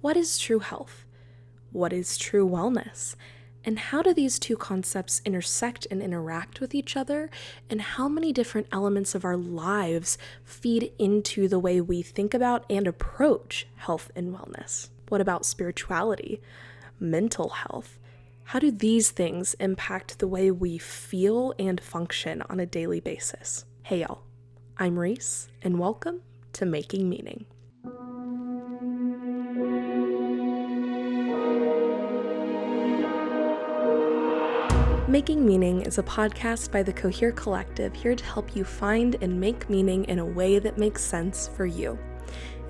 What is true health? What is true wellness? And how do these two concepts intersect and interact with each other? And how many different elements of our lives feed into the way we think about and approach health and wellness? What about spirituality, mental health? How do these things impact the way we feel and function on a daily basis? Hey y'all, I'm Reese, and welcome to Making Meaning. Making Meaning is a podcast by the Cohere Collective here to help you find and make meaning in a way that makes sense for you.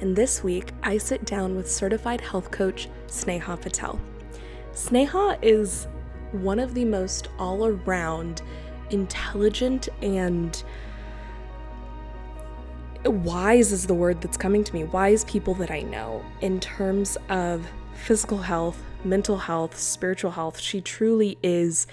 And this week, I sit down with certified health coach Sneha Patel. Sneha is one of the most all-around intelligent and wise is the word that's coming to me, wise people that I know in terms of physical health, mental health, spiritual health. She truly is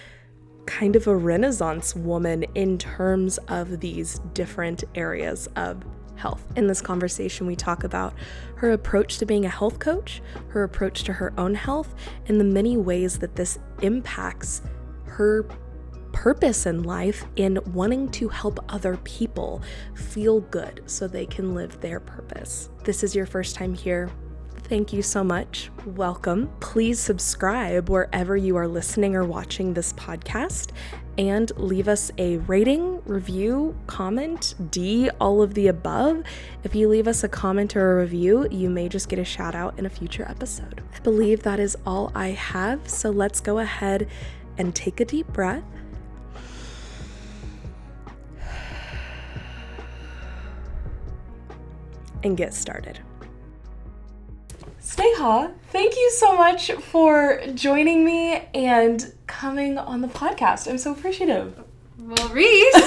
kind of a Renaissance woman in terms of these different areas of health. In this conversation, we talk about her approach to being a health coach, her approach to her own health, and the many ways that this impacts her purpose in life in wanting to help other people feel good so they can live their purpose. This is your first time here. Thank you so much. Welcome. Please subscribe wherever you are listening or watching this podcast and leave us a rating, review, comment, all of the above. If you leave us a comment or a review, you may just get a shout out in a future episode. I believe that is all I have. So let's go ahead and take a deep breath. And get started. Sneha, thank you so much for joining me and coming on the podcast. I'm so appreciative. Well, Reese, of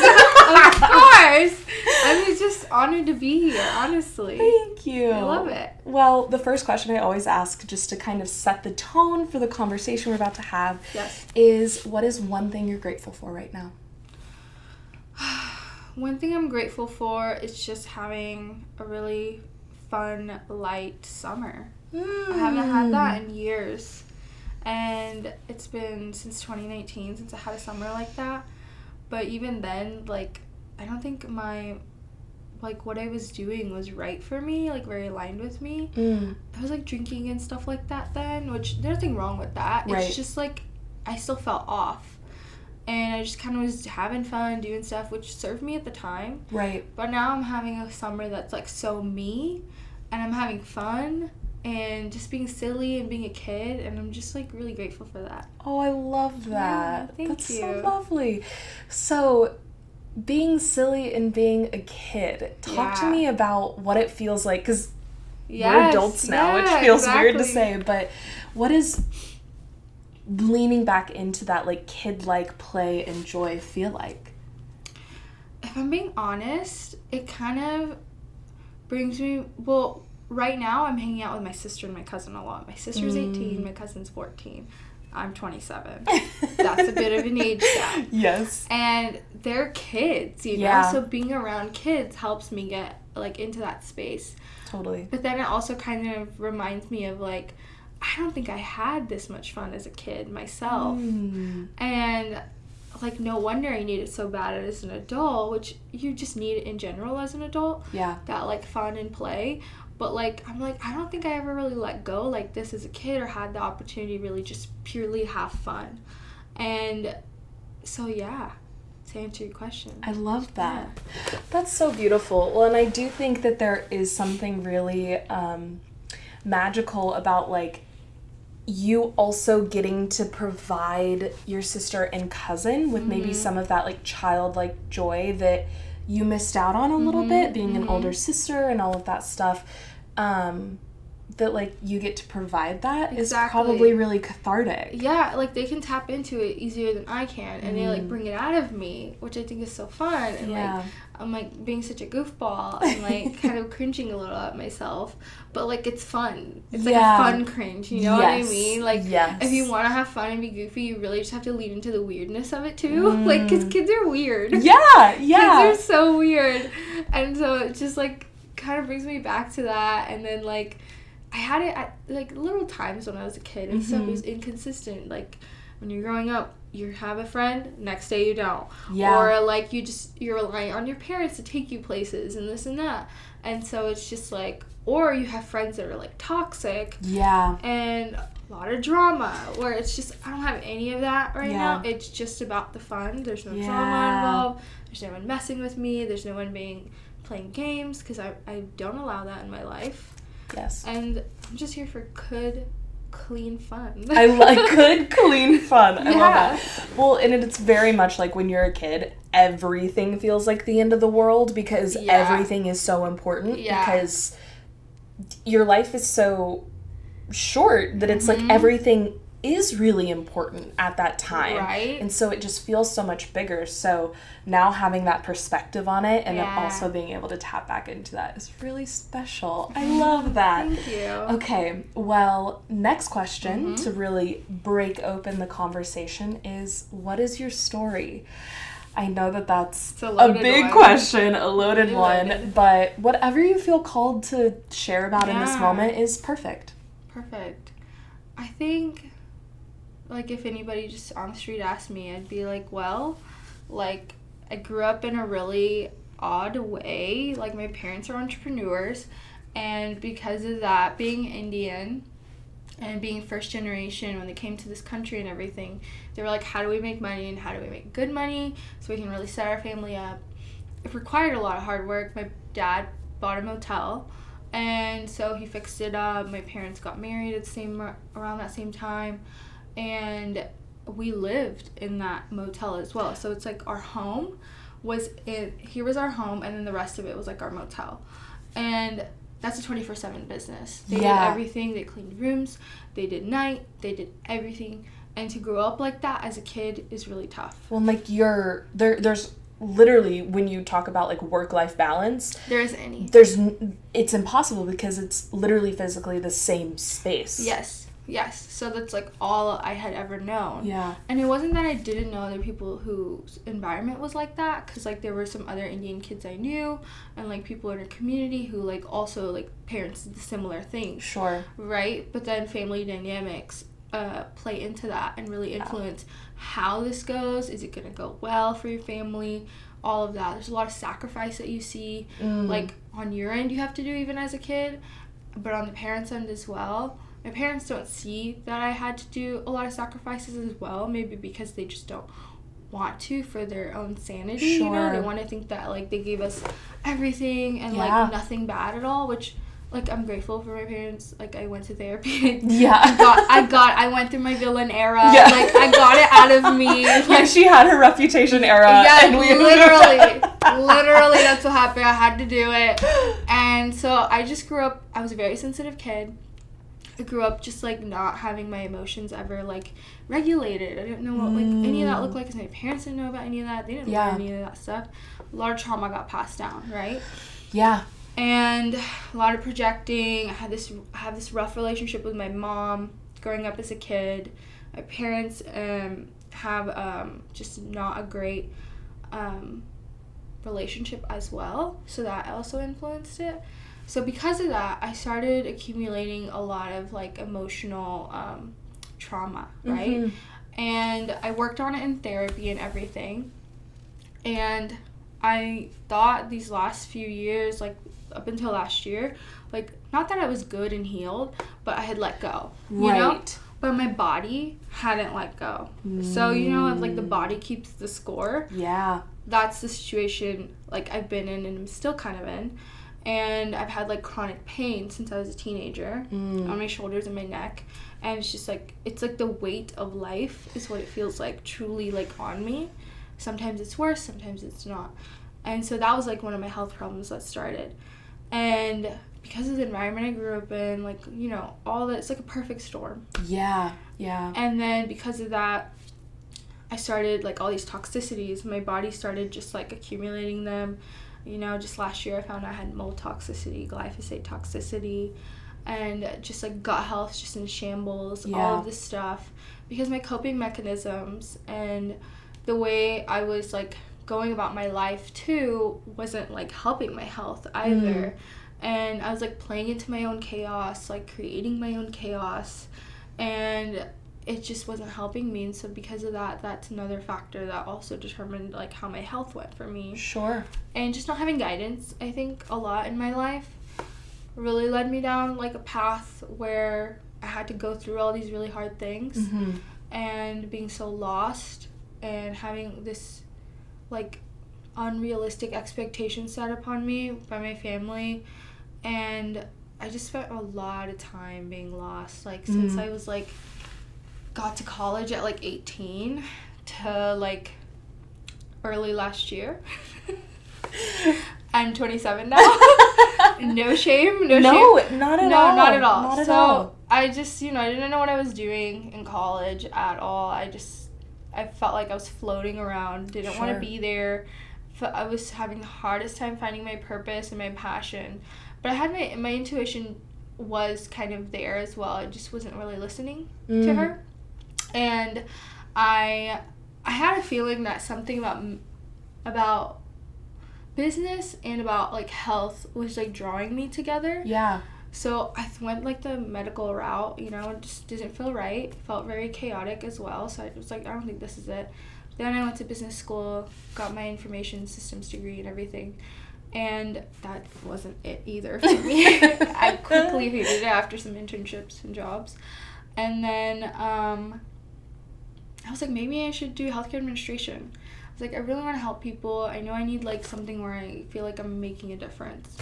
course. I'm just honored to be here, honestly. Thank you. I love it. Well, the first question I always ask, just to kind of set the tone for the conversation we're about to have, is what is one thing you're grateful for right now? One thing I'm grateful for is just having a really fun, light summer. I haven't had that in years. And it's been since 2019 since I had a summer like that. But even then, I don't think what I was doing was right for me, very aligned with me. I was, drinking and stuff like that then, which there's nothing wrong with that. Right. It's just, I still felt off. And I just kind of was having fun, doing stuff, which served me at the time. Right. But now I'm having a summer that's, so me, and I'm having fun, and just being silly and being a kid, and I'm just, really grateful for that. Oh, I love that. Yeah, thank That's you. so lovely. So, being silly and being a kid, talk to me about what it feels like, because we're adults now, which feels weird to say, but what is leaning back into that, kid-like play and joy feel like? If I'm being honest, it kind of brings me, right now I'm hanging out with my sister and my cousin a lot. My sister's 18, my cousin's 14. I'm 27. That's a bit of an age gap. Yes. And they're kids, you know? So being around kids helps me get, into that space. Totally. But then it also kind of reminds me of, I don't think I had this much fun as a kid myself. And, no wonder I need it so bad as an adult, which you just need it in general as an adult. Yeah. That, fun and play. But, I'm I don't think I ever really let go like this as a kid or had the opportunity to really just purely have fun. And so, yeah, to answer your question. I love that. Yeah. That's so beautiful. Well, and I do think that there is something really magical about, you also getting to provide your sister and cousin with maybe some of that, childlike joy that you missed out on a little bit, being an older sister and all of that stuff, that, you get to provide that is probably really cathartic. Yeah, they can tap into it easier than I can, and they, bring it out of me, which I think is so fun, and, I'm, being such a goofball, and, kind of cringing a little at myself, but, it's fun. It's, a fun cringe, you know what I mean? If you want to have fun and be goofy, you really just have to lean into the weirdness of it, too, because kids are weird. Yeah. Kids are so weird, and so it just, kind of brings me back to that, and then, I had it at, like, little times when I was a kid and stuff. It was inconsistent. Like, when you're growing up, you have a friend, next day you don't. Yeah. Or, like, you're relying on your parents to take you places and this and that. And so it's just, like, or you have friends that are, like, toxic. Yeah. And a lot of drama, where it's just, I don't have any of that right now. It's just about the fun. There's no drama involved. There's no one messing with me. There's no one playing games, because I don't allow that in my life. Yes. And I'm just here for good, clean fun. I like good, clean fun. I love that. Well, and it's very much like when you're a kid, everything feels like the end of the world, because everything is so important. Because your life is so short that it's like everything is really important at that time. Right. And so it just feels so much bigger. So now having that perspective on it and then also being able to tap back into that is really special. I love that. Thank you. Okay, well, next question to really break open the conversation is, what is your story? I know that that's a big question, a loaded one, but whatever you feel called to share about in this moment is perfect. Perfect. I think, like, if anybody just on the street asked me, I'd be like, well, like, I grew up in a really odd way. Like, my parents are entrepreneurs, and because of that, being Indian and being first generation, when they came to this country and everything, they were like, how do we make money, and how do we make good money so we can really set our family up? It required a lot of hard work. My dad bought a motel, and so he fixed it up. My parents got married around that same time, and we lived in that motel as well. So it's like our home here was our home, and then the rest of it was like our motel. And that's a 24/7 business. They did everything. They cleaned rooms. They did night. They did everything. And to grow up like that as a kid is really tough. Well, like there's literally, when you talk about like work-life balance, there isn't any. It's impossible, because it's literally physically the same space. Yes. So that's like all I had ever known. Yeah. And it wasn't that I didn't know other people whose environment was like that, because like there were some other Indian kids I knew, and like people in our community who like also like parents did similar things. Sure. Right? But then family dynamics play into that and really influence how this goes. Is it going to go well for your family? All of that. There's a lot of sacrifice that you see. Like on your end you have to do even as a kid, but on the parents' end as well. My parents don't see that I had to do a lot of sacrifices as well, maybe because they just don't want to for their own sanity. Sure. You know, they want to think that like they gave us everything and like nothing bad at all, which like I'm grateful for my parents. Like I went to therapy. I went through my villain era. Yeah. Like I got it out of me. Like she had her reputation era. Yeah, and literally that's what happened. I had to do it. And so I just grew up, I was a very sensitive kid. I grew up just like not having my emotions ever like regulated. I didn't know what like any of that looked like, because my parents didn't know about any of that. They didn't know any of that stuff. A lot of trauma got passed down, right? Yeah. And a lot of projecting. I had this rough relationship with my mom growing up as a kid. My parents have just not a great relationship as well, so that also influenced it. So because of that, I started accumulating a lot of like emotional trauma, right? And I worked on it in therapy and everything. And I thought these last few years, like up until last year, like not that I was good and healed, but I had let go, you know? But my body hadn't let go. So, you know, if like the body keeps the score. Yeah. That's the situation like I've been in and I'm still kind of in. And I've had like chronic pain since I was a teenager on my shoulders and my neck. And it's just like, it's like the weight of life is what it feels like, truly like on me. Sometimes it's worse, sometimes it's not. And so that was like one of my health problems that started. And because of the environment I grew up in, like, you know, all that, it's like a perfect storm. Yeah. And then because of that, I started like all these toxicities. My body started just like accumulating them. You know, just last year I found I had mold toxicity, glyphosate toxicity, and just like gut health just in shambles, all of this stuff. Because my coping mechanisms and the way I was like going about my life too wasn't like helping my health either. And I was, like, playing into my own chaos, like, creating my own chaos. And it just wasn't helping me. And so because of that, that's another factor that also determined, like, how my health went for me. Sure. And just not having guidance, I think, a lot in my life really led me down, like, a path where I had to go through all these really hard things. Mm-hmm. And being so lost and having this, like, unrealistic expectations set upon me by my family. And I just spent a lot of time being lost, like, since I was, like, got to college at, like, 18 to, like, early last year. I'm 27 now. No shame. No, shame. not at all. No, not at all. Not at so all. I just, I didn't know what I was doing in college at all. I felt like I was floating around, didn't want to be there. I was having the hardest time finding my purpose and my passion. But I had my intuition was kind of there as well. I just wasn't really listening to her. And I had a feeling that something about business and about, like, health was, like, drawing me together. Yeah. So I went, like, the medical route, it just didn't feel right. Felt very chaotic as well. So I was like, I don't think this is it. Then I went to business school, got my information systems degree and everything. And that wasn't it either for me. I quickly hated it after some internships and jobs. And then I was like, maybe I should do healthcare administration. I was like, I really want to help people. I know I need, like, something where I feel like I'm making a difference.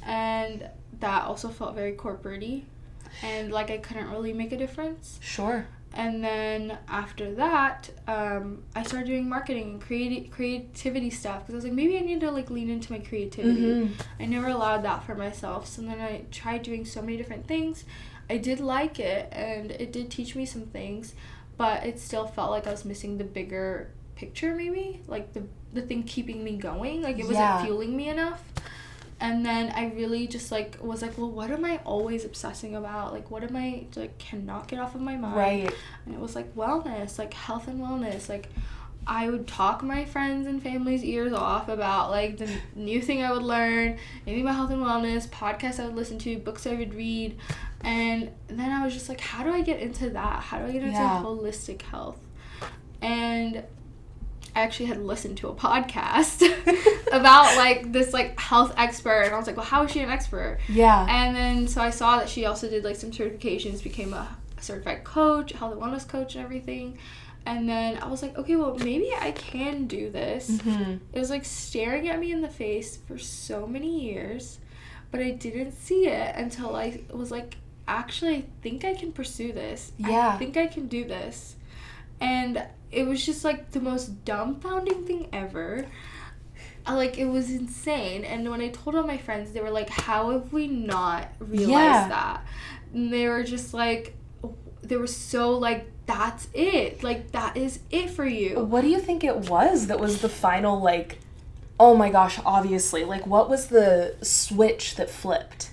And that also felt very corporate-y. And, like, I couldn't really make a difference. Sure. And then after that, I started doing marketing and creativity stuff. Because I was like, maybe I need to, like, lean into my creativity. I never allowed that for myself. So then I tried doing so many different things. I did like it, and it did teach me some things. But it still felt like I was missing the bigger picture, maybe. Like, the thing keeping me going. Like, it wasn't fueling me enough. And then I really just, like, was like, well, what am I always obsessing about? Like, what am I, like, cannot get off of my mind? Right. And it was, like, wellness, like, health and wellness. Like, I would talk my friends and family's ears off about, like, the new thing I would learn, maybe about health and wellness, podcasts I would listen to, books I would read. And then I was just like, how do I get into that? How do I get into holistic health? And I actually had listened to a podcast about, like, this, like, health expert, and I was like, well, how is she an expert? Yeah. And then so I saw that she also did, like, some certifications, became a certified coach, health and wellness coach and everything. And then I was like, okay, well, maybe I can do this. It was, like, staring at me in the face for so many years, but I didn't see it until I was like, actually, I think I can pursue this. I think I can do this. And it was just, like, the most dumbfounding thing ever. Like, it was insane. And when I told all my friends, they were like, how have we not realized that? And they were just like, they were so, like, that's it. Like, that is it for you. What do you think it was that was the final, like, oh my gosh, obviously. Like, what was the switch that flipped?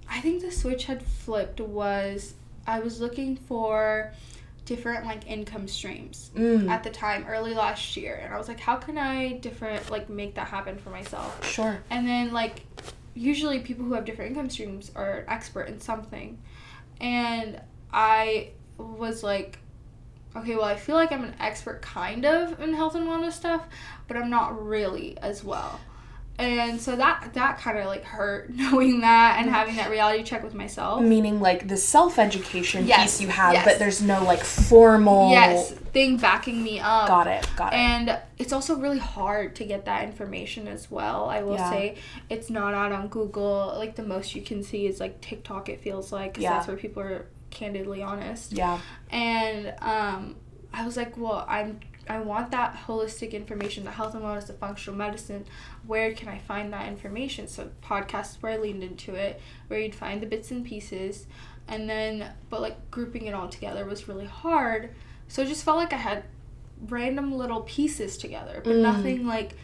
I think the switch had flipped was I was looking for different, like, income streams at the time, early last year. And I was like, how can I make that happen for myself? Sure. And then, like, usually people who have different income streams are an expert in something. And I was like, okay, well, I feel like I'm an expert kind of in health and wellness stuff, but I'm not really as well. And so that kind of, like, hurt, knowing that and having that reality check with myself. Meaning, like, the self-education piece you have, but there's no, like, formal... thing backing me up. Got it. And it's also really hard to get that information as well. I will say it's not out on Google. Like, the most you can see is, like, TikTok, it feels like, because that's where people are candidly honest. Yeah. And I was like, well, I want that holistic information, the health and wellness, the functional medicine. Where can I find that information? So podcasts where I leaned into it, where you'd find the bits and pieces. And then, but, like, grouping it all together was really hard. So it just felt like I had random little pieces together, but nothing, like,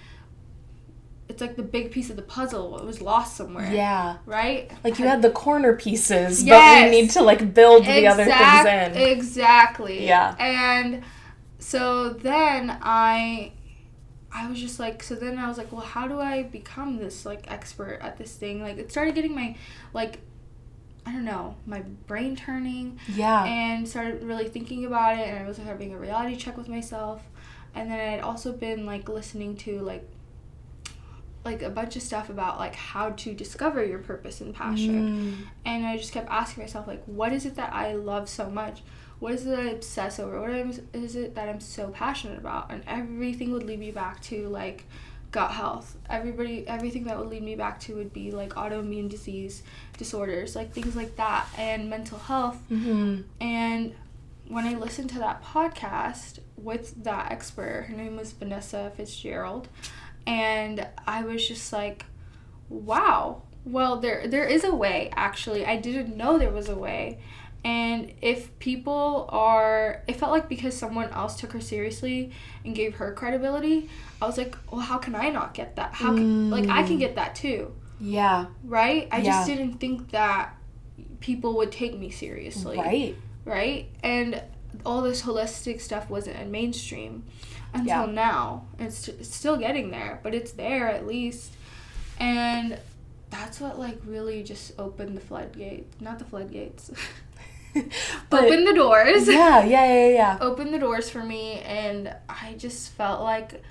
it's like the big piece of the puzzle. It was lost somewhere. Yeah. Right? Like, you had the corner pieces, but we need to, like, build the other things in. Exactly. Yeah. And so then I I was just like, so then I was like, well, how do I become this, like, expert at this thing? Like, it started getting my, like, I don't know, my brain turning. Yeah. And started really thinking about it, and I was having a reality check with myself. And then I had also been, like, listening to, like a bunch of stuff about, like, how to discover your purpose and passion. And I just kept asking myself, like, what is it that I love so much? What is it that I obsess over? What is it that I'm so passionate about? And everything would lead me back to, like, gut health. Everything that would lead me back to would be, like, autoimmune disorders, like, things like that, and mental health. And when I listened to that podcast with that expert, her name was Vanessa Fitzgerald, and I was just like, wow, well, there is a way, actually. I didn't know there was a way. And if people it felt like because someone else took her seriously and gave her credibility, I was like, well, how can I not get that? How can, like, I can get that too. Yeah. Right? I just didn't think that people would take me seriously. Right? And all this holistic stuff wasn't in mainstream until now. It's still getting there, but it's there at least. And that's what, like, really just opened the floodgates. Not the floodgates. But opened the doors. Yeah. Opened the doors for me, and I just felt like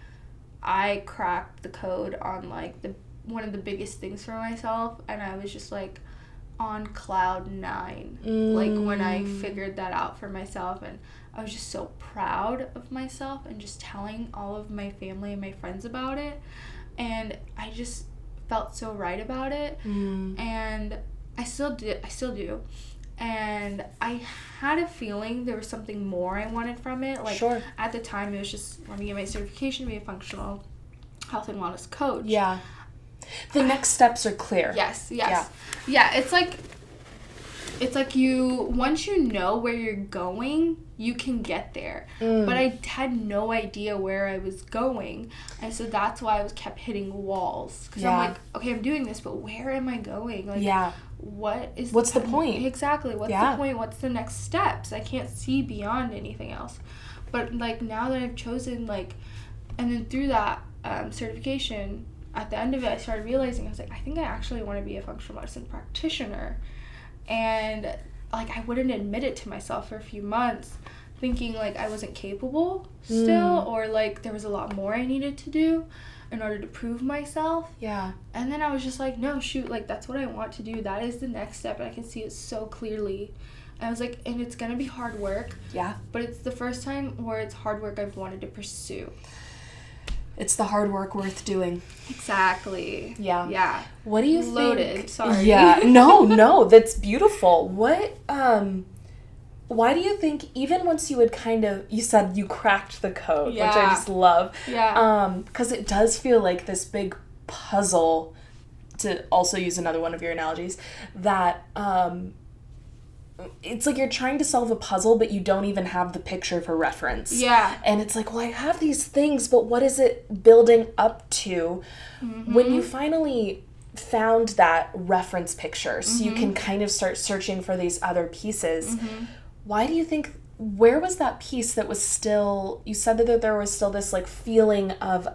I cracked the code on, like, one of the biggest things for myself, and I was just, like, on cloud 9, like, when I figured that out for myself. And I was just so proud of myself, and just telling all of my family and my friends about it, and I just felt so right about it. And I still do. And I had a feeling there was something more I wanted from it. Like, at the time, it was just, let me get my certification to be a functional health and wellness coach. Yeah. The next steps are clear. Yes. Yeah, it's like once you know where you're going, you can get there. But I had no idea where I was going. And so that's why I kept hitting walls. Because I'm like, okay, I'm doing this, but where am I going? Like, what's the point? Exactly. What's the point? What's the next steps? I can't see beyond anything else. But, like, now that I've chosen, like, and then through that certification, at the end of it, I started realizing, I was like, I think I actually want to be a functional medicine practitioner. And, like, I wouldn't admit it to myself for a few months, thinking, like, I wasn't capable still, or, like, there was a lot more I needed to do in order to prove myself. Yeah. And then I was just like, no, shoot, like, that's what I want to do. That is the next step, and I can see it so clearly. And I was like, and it's gonna be hard work. Yeah. But it's the first time where it's hard work I've wanted to pursue. It's the hard work worth doing. Exactly. Yeah. What do you think? Loaded. Sorry. Yeah. No, that's beautiful. Why do you think, even once you would you said you cracked the code, which I just love. Yeah. Because it does feel like this big puzzle, to also use another one of your analogies, that, it's like you're trying to solve a puzzle, but you don't even have the picture for reference. Yeah. And it's like, well, I have these things, but what is it building up to? When you finally found that reference picture, so you can kind of start searching for these other pieces, why do you think, where was that piece that was still, you said that there was still this, like, feeling of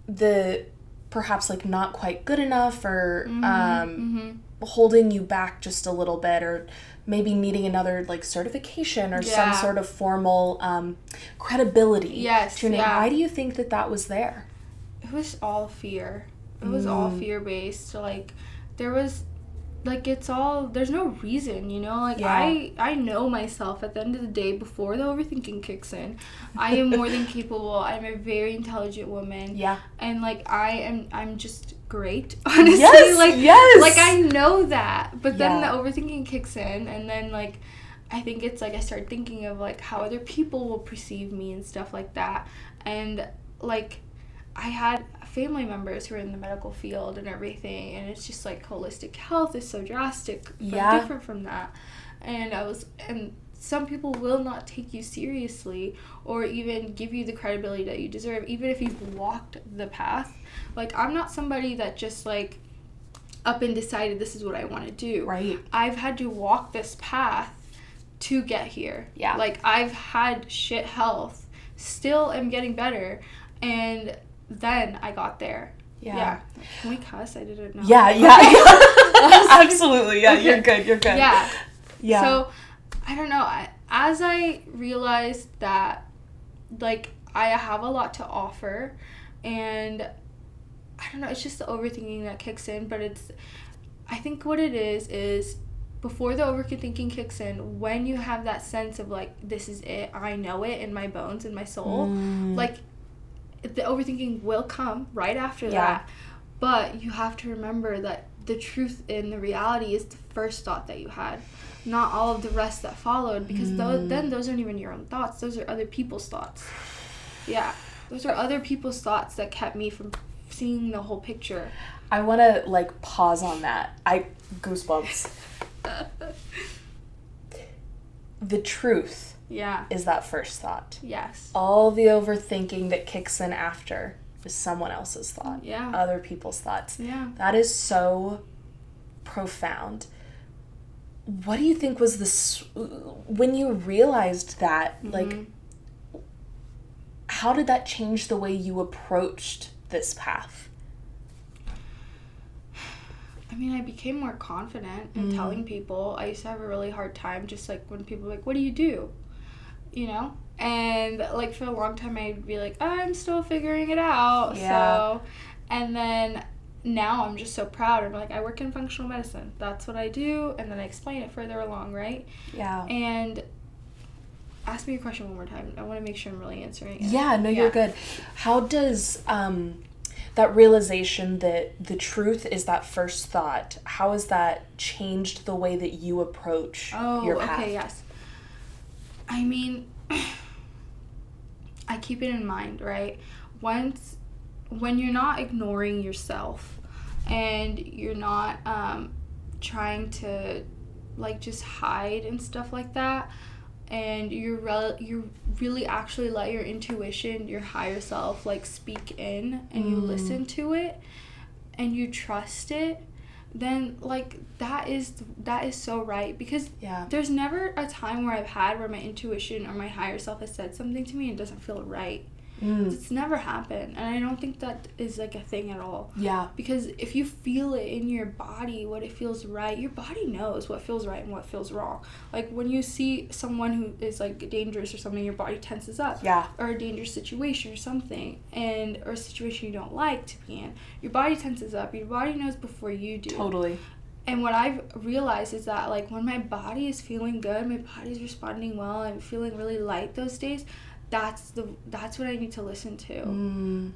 the perhaps, like, not quite good enough, or holding you back just a little bit, or maybe needing another, like, certification or some sort of formal credibility to your name. Why do you think that was there? It was all fear. It was all fear-based. Like, there was, like, there's no reason, you know? Like, I know myself at the end of the day, before the overthinking kicks in. I am more than capable. I'm a very intelligent woman. Yeah. And, like, I'm just great, honestly. Yes, like, I know that. But then the overthinking kicks in, and then, like, I think it's, like, I start thinking of, like, how other people will perceive me and stuff like that. And, like, I had family members who are in the medical field and everything, and it's just, like, holistic health is so drastic, but different from that. And some people will not take you seriously, or even give you the credibility that you deserve, even if you've walked the path. Like, I'm not somebody that just, like, up and decided this is what I want to do. Right. I've had to walk this path to get here. Yeah. Like, I've had shit health still am getting better. And then I got there. Yeah. Can we cuss? I didn't know. Yeah. Absolutely. Yeah, okay. You're good. Yeah. So, I don't know. As I realized that, like, I have a lot to offer, and I don't know, it's just the overthinking that kicks in, but I think what it is before the overthinking kicks in, when you have that sense of, like, this is it, I know it in my bones, in my soul, like, the overthinking will come right after that, but you have to remember that the truth and the reality is the first thought that you had, not all of the rest that followed, because then those aren't even your own thoughts, those are other people's thoughts. Yeah, those are other people's thoughts that kept me from seeing the whole picture. I want to, like, pause on that. Goosebumps. The truth is that first thought. Yes. All the overthinking that kicks in after is someone else's thought. Yeah. Other people's thoughts. Yeah. That is so profound. What do you think was when you realized that, like, how did that change the way you approached this path? I mean, I became more confident in telling people. I used to have a really hard time just, like, when people were like, what do you do? You know? And, like, for a long time, I'd be like, I'm still figuring it out. Yeah. So, and then now I'm just so proud. I'm like, I work in functional medicine. That's what I do. And then I explain it further along, right? Yeah. And ask me your question one more time. I want to make sure I'm really answering it. Yeah, no, you're good. How does that realization that the truth is that first thought, how has that changed the way that you approach your path? Okay, yes. I mean, I keep it in mind, right? When you're not ignoring yourself and you're not trying to, like, just hide and stuff like that, and you really actually let your intuition, your higher self, like, speak in, and you listen to it and you trust it, then, like, that is so right, because there's never a time where I've had where my intuition or my higher self has said something to me and it doesn't feel right. It's never happened, and I don't think that is, like, a thing at all. Yeah. Because if you feel it in your body, what it feels right, your body knows what feels right and what feels wrong. Like, when you see someone who is, like, dangerous or something, your body tenses up. Yeah. Or a dangerous situation or something, or a situation you don't like to be in, your body tenses up. Your body knows before you do. Totally. And what I've realized is that, like, when my body is feeling good, my body's responding well, I'm feeling really light those days, that's what I need to listen to.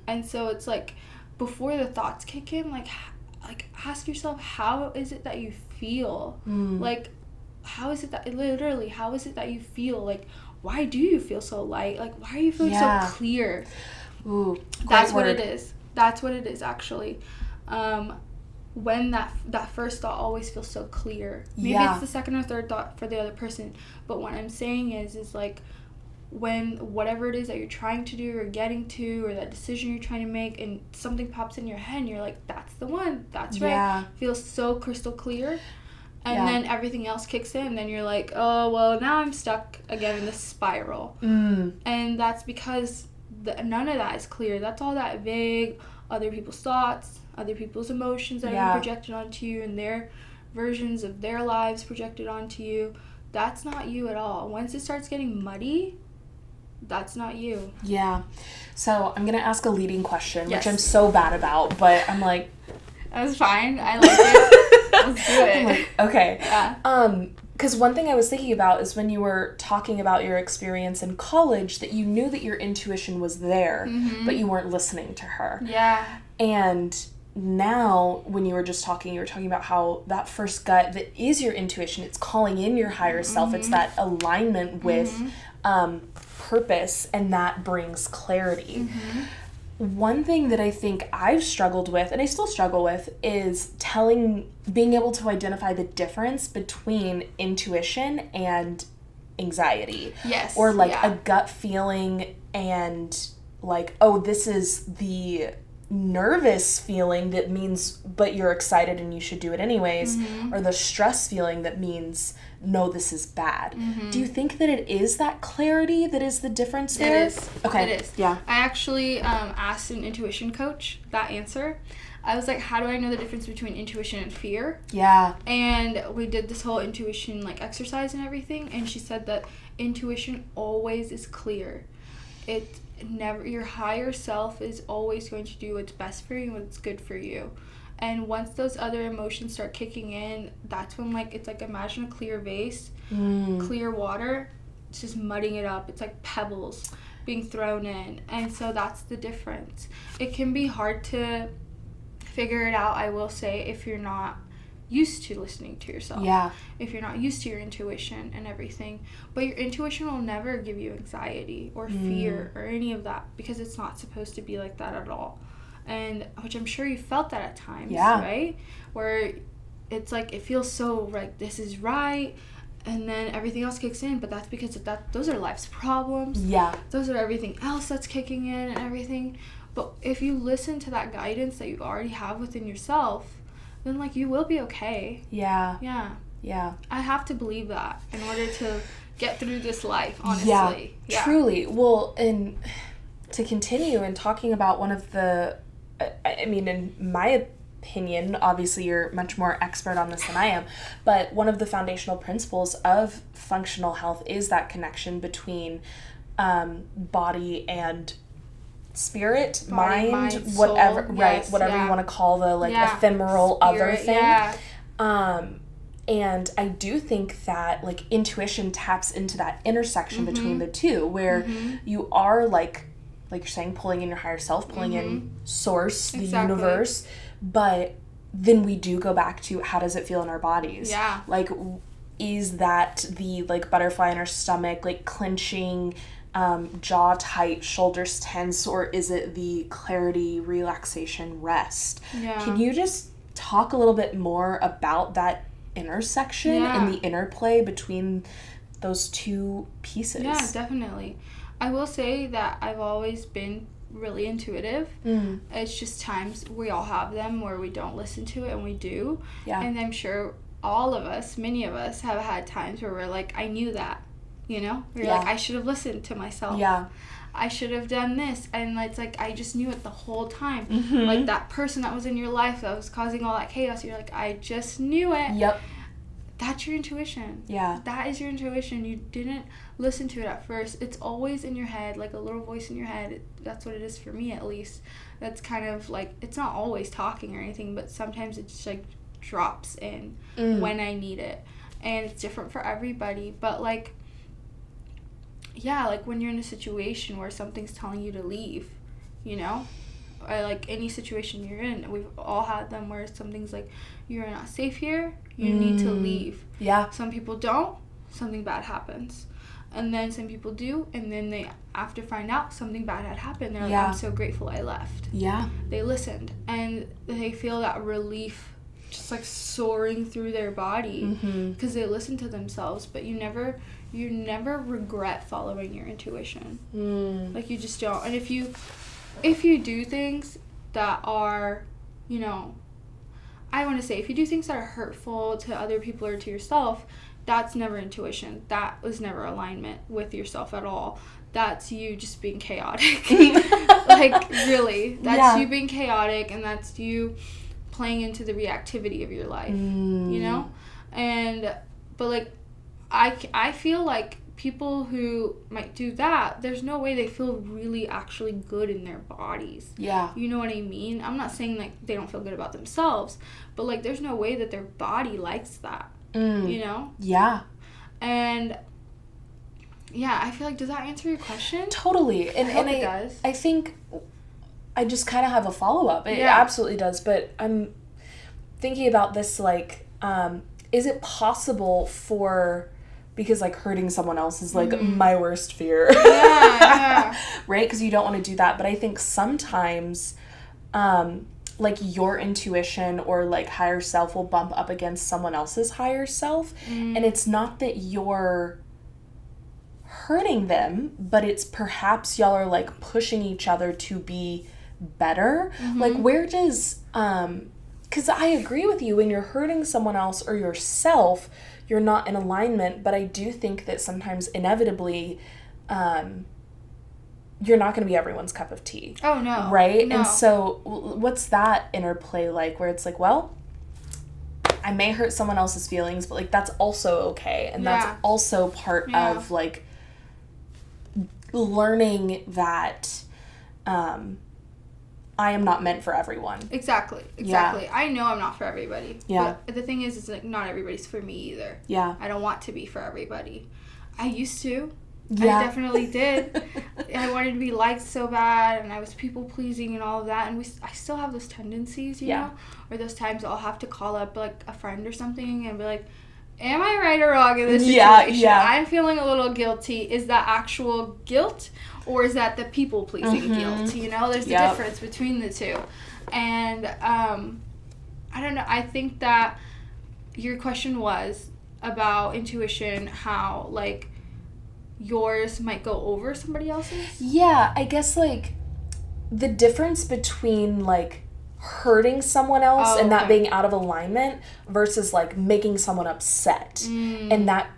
And so it's like, before the thoughts kick in, like ask yourself, how is it that you feel? Like, how is it that you feel? Like, why do you feel so light? Like, why are you feeling so clear? Ooh, that's what it is. That's what it is, actually. When that first thought always feels so clear. Maybe it's the second or third thought for the other person, but what I'm saying is like, when whatever it is that you're trying to do or getting to, or that decision you're trying to make, and something pops in your head and you're like, that's the one, that's right, feels so crystal clear, and then everything else kicks in, and then you're like, oh, well, now I'm stuck again in this spiral. And that's because none of that is clear. That's all that vague, other people's thoughts, other people's emotions that are projected onto you, and their versions of their lives projected onto you. That's not you at all. Once it starts getting muddy, that's not you. Yeah. So I'm going to ask a leading question, which I'm so bad about, but I'm like... That was fine. I like it. Let's do it. I'm like, okay. Yeah. Because one thing I was thinking about is when you were talking about your experience in college, that you knew that your intuition was there, but you weren't listening to her. Yeah. And now, when you were talking about how that first gut that is your intuition, it's calling in your higher self, it's that alignment with purpose, and that brings clarity. One thing that I think I've struggled with, and I still struggle with, is being able to identify the difference between intuition and anxiety. Yes. Or, like, a gut feeling and, like, oh, this is the nervous feeling that means, but you're excited and you should do it anyways, or the stress feeling that means, no, this is bad. Do you think that it is that clarity that is the difference there? It is. Okay. It is. Yeah. I actually asked an intuition coach that answer. I was like, how do I know the difference between intuition and fear? Yeah. And we did this whole intuition like exercise and everything, and she said that intuition always is clear. It never, your higher self is always going to do what's best for you and what's good for you. And once those other emotions start kicking in, that's when, like, it's like, imagine a clear vase, clear water, it's just mudding it up. It's like pebbles being thrown in. And so that's the difference. It can be hard to figure it out, I will say, if you're not used to listening to yourself. Yeah. If you're not used to your intuition and everything. But your intuition will never give you anxiety or fear or any of that, because it's not supposed to be like that at all. And which I'm sure you felt that at times, right? Where it's like, it feels so like this is right, and then everything else kicks in, but that's because of that, those are life's problems. Yeah. Those are everything else that's kicking in and everything. But if you listen to that guidance that you already have within yourself, then, like, you will be okay. Yeah. Yeah. Yeah. I have to believe that in order to get through this life, honestly. Yeah. Truly. Well, and to continue and talking about one of the, I mean, in my opinion, obviously you're much more expert on this than I am, but one of the foundational principles of functional health is that connection between body and spirit, mind, whatever, soul, right, yes, whatever you want to call the, like, ephemeral spirit, other thing. And I do think that, like, intuition taps into that intersection between the two, where you are, like you're saying, pulling in your higher self, pulling in source, the universe, but then we do go back to, how does it feel in our bodies? Yeah. Like, is that the, like, butterfly in our stomach, like, clenching, jaw tight, shoulders tense, or is it the clarity, relaxation, rest? Yeah. Can you just talk a little bit more about that intersection and the interplay between those two pieces? Yeah, definitely. I will say that I've always been really intuitive. It's just times we all have them where we don't listen to it, and we do. Yeah. And I'm sure all of us, many of us, have had times where we're like, I knew that. You know? You're like, I should have listened to myself. Yeah. I should have done this. And it's like, I just knew it the whole time. Like, that person that was in your life that was causing all that chaos, you're like, I just knew it. Yep. That's your intuition. Yeah. That is your intuition. You didn't listen to it at first. It's always in your head, like a little voice in your head. That's what it is for me, at least. That's kind of like, it's not always talking or anything, but sometimes it just, like, drops in when I need it. And it's different for everybody. But, like, yeah, like, when you're in a situation where something's telling you to leave, you know? Or, like, any situation you're in. We've all had them where something's like, you're not safe here, you need to leave. Yeah. Some people don't, something bad happens. And then some people do, and then they, after find out something bad had happened, they're like, I'm so grateful I left. Yeah. They listened, and they feel that relief just, like, soaring through their body because they listened to themselves. But you never regret following your intuition. Like, you just don't. And if you do things that are, you know, I want to say, if you do things that are hurtful to other people or to yourself, that's never intuition. That was never alignment with yourself at all. That's you just being chaotic. Like, really. That's you being chaotic, and that's you playing into the reactivity of your life, you know? But, like, I feel like people who might do that, there's no way they feel really actually good in their bodies. Yeah. You know what I mean? I'm not saying, like, they don't feel good about themselves, but, like, there's no way that their body likes that, you know? Yeah. And, yeah, I feel like, does that answer your question? Totally. And it does. I think I just kind of have a follow-up. It absolutely does, but I'm thinking about this, like, is it possible for... Because, like, hurting someone else is, like, my worst fear. Yeah. Right? Because you don't want to do that. But I think sometimes, like, your intuition or, like, higher self will bump up against someone else's higher self. And it's not that you're hurting them, but it's perhaps y'all are, like, pushing each other to be better. Like, where does, because I agree with you, when you're hurting someone else or yourself, you're not in alignment, but I do think that sometimes inevitably, you're not going to be everyone's cup of tea. Oh, no. Right? No. And so what's that interplay like, where it's like, well, I may hurt someone else's feelings, but, like, that's also okay. And that's also part of, like, learning that I am not meant for everyone. Exactly. Yeah. I know I'm not for everybody. Yeah. But the thing is, like, not everybody's for me either. Yeah. I don't want to be for everybody. I used to. Yeah. I definitely did. I wanted to be liked so bad, and I was people-pleasing and all of that, and I still have those tendencies, you know? Or those times I'll have to call up, like, a friend or something and be like, am I right or wrong in this situation? Yeah. I'm feeling a little guilty. Is that actual guilt, or is that the people-pleasing guilt? You know, there's a difference between the two. And I don't know. I think that your question was about intuition, how, like, yours might go over somebody else's? Yeah, I guess, like, the difference between, like, hurting someone else and that being out of alignment versus, like, making someone upset. And that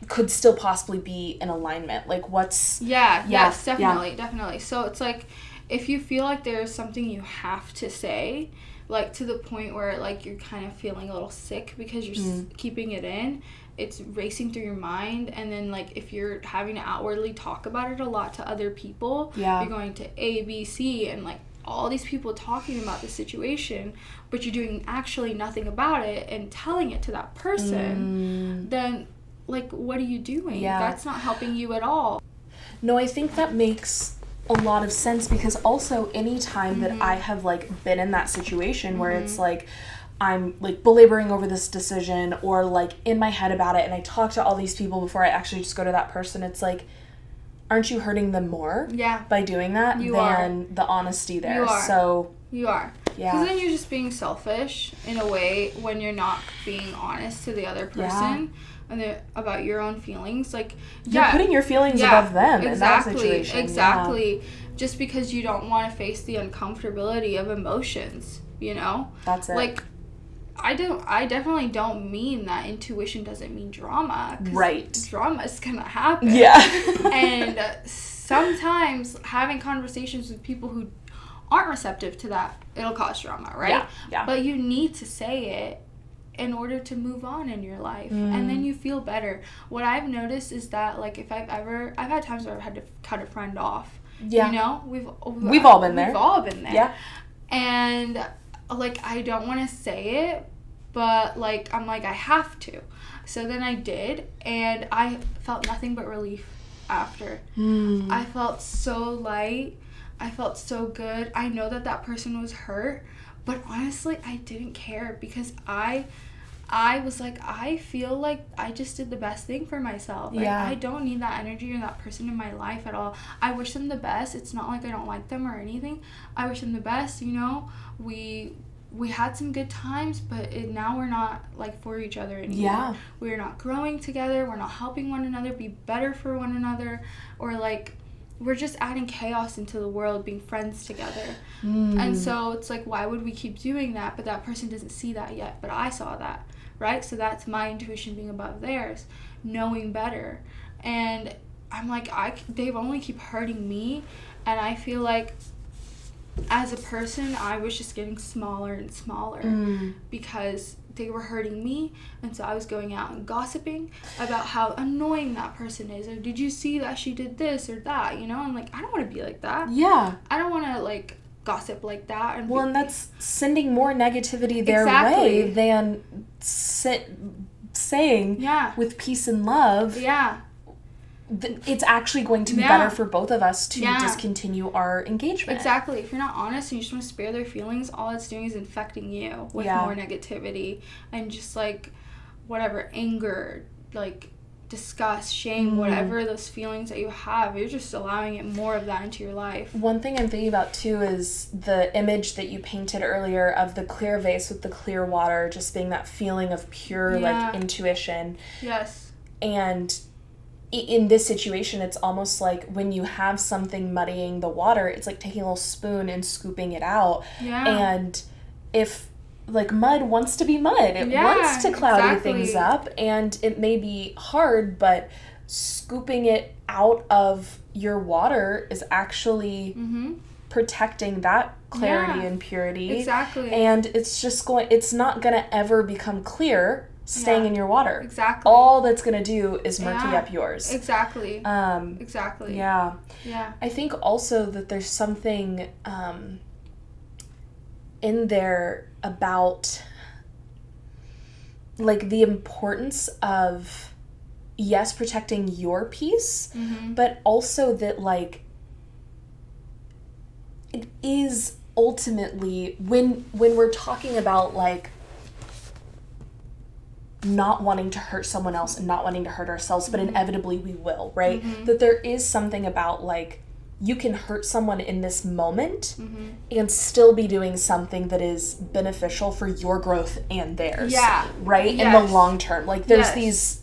could still possibly be in alignment. Like, what's... Yes, definitely. So it's like, if you feel like there's something you have to say, like, to the point where, like, you're kind of feeling a little sick because you're keeping it in, it's racing through your mind, and then, like, if you're having to outwardly talk about it a lot to other people, you're going to A, B, C, and, like, all these people talking about the situation, but you're doing actually nothing about it and telling it to that person, then, like, what are you doing? That's not helping you at all. No, I think that makes a lot of sense, because also anytime that I have, like, been in that situation where it's like I'm, like, belaboring over this decision, or, like, in my head about it, and I talk to all these people before I actually just go to that person, it's like, aren't you hurting them more by doing that than the honesty there? You are. So you are. Yeah. Because then you're just being selfish in a way when you're not being honest to the other person and about your own feelings. Like, you're putting your feelings above them in that situation. Exactly. Just because you don't want to face the uncomfortability of emotions, you know? That's it. Like, I definitely don't mean that intuition doesn't mean drama. Right. Drama's gonna happen. Yeah. And sometimes having conversations with people who aren't receptive to that, it'll cause drama, right? Yeah. But you need to say it in order to move on in your life, and then you feel better. What I've noticed is that, like, if I've had times where I've had to cut a friend off. Yeah. You know, we've all been there. We've all been there. Yeah. And, like, I don't want to say it, but, like, I'm like, I have to. So then I did, and I felt nothing but relief after. I felt so light. I felt so good. I know that person was hurt, but honestly, I didn't care, because I was like, I feel like I just did the best thing for myself. Like, I don't need that energy or that person in my life at all. I wish them the best. It's not like I don't like them or anything. I wish them the best, you know. We had some good times, but now we're not, like, for each other anymore. Yeah. We're not growing together. We're not helping one another be better for one another. Or, like, we're just adding chaos into the world being friends together. And so it's like, why would we keep doing that? But that person doesn't see that yet. But I saw that, right? So that's my intuition being above theirs, knowing better. And I'm like, they only keep hurting me. And I feel like, as a person, I was just getting smaller and smaller because they were hurting me, and so I was going out and gossiping about how annoying that person is, or did you see that she did this or that, you know? I'm like, I don't want to be like that. Yeah. I don't want to, like, gossip like that. And and that's sending more negativity their way than saying with peace and love. Yeah. It's actually going to be better for both of us to discontinue our engagement. Exactly. If you're not honest and you just want to spare their feelings, all it's doing is infecting you with more negativity and just, like, whatever, anger, like, disgust, shame, whatever those feelings that you have, you're just allowing it more of that into your life. One thing I'm thinking about, too, is the image that you painted earlier of the clear vase with the clear water just being that feeling of pure, like, intuition. Yes. And in this situation, it's almost like when you have something muddying the water, it's like taking a little spoon and scooping it out. Yeah. And if, like, mud wants to be mud, it wants to cloudy things up, and it may be hard, but scooping it out of your water is actually protecting that clarity and purity. Exactly. And it's not going to ever become clear staying in your water. Exactly. All that's going to do is murky up yours. Exactly. Exactly. Yeah. Yeah. I think also that there's something in there about, like, the importance of, yes, protecting your peace, but also that, like, it is ultimately, when we're talking about, like, not wanting to hurt someone else and not wanting to hurt ourselves, but inevitably we will, right? That there is something about, like, you can hurt someone in this moment and still be doing something that is beneficial for your growth and theirs. Yeah. Right? Yes. In the long term. Like, there's these,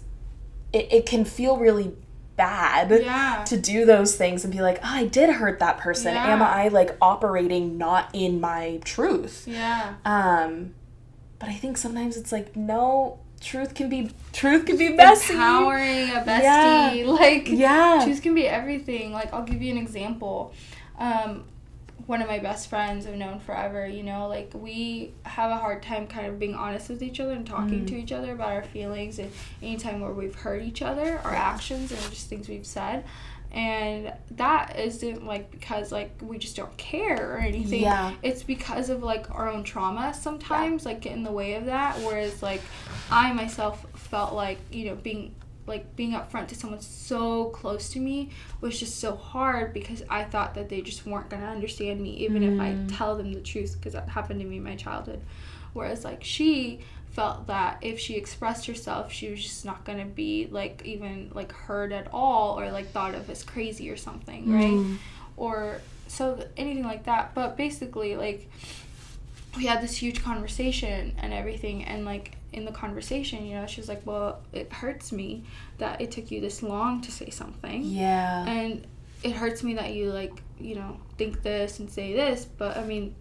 it can feel really bad to do those things and be like, oh, I did hurt that person. Yeah. Am I, like, operating not in my truth? Yeah. But I think sometimes it's like, no, truth can be messy. Empowering a bestie. Like, yeah. Truth can be everything. Like, I'll give you an example. One of my best friends I've known forever, you know, like, we have a hard time kind of being honest with each other and talking to each other about our feelings, and anytime where we've hurt each other, our actions and just things we've said. And that isn't, like, because, like, we just don't care or anything. Yeah. It's because of, like, our own trauma sometimes, like, get in the way of that. Whereas, like, I myself felt like, you know, being upfront to someone so close to me was just so hard, because I thought that they just weren't going to understand me, even if I tell them the truth, because that happened to me in my childhood. Whereas, like, she felt that if she expressed herself, she was just not going to be, like, even, like, heard at all, or, like, thought of as crazy or something, right? Or so anything like that. But basically, like, we had this huge conversation and everything, and, like, in the conversation, you know, she was like, well, it hurts me that it took you this long to say something. Yeah. And it hurts me that you, like, you know, think this and say this, but, I mean,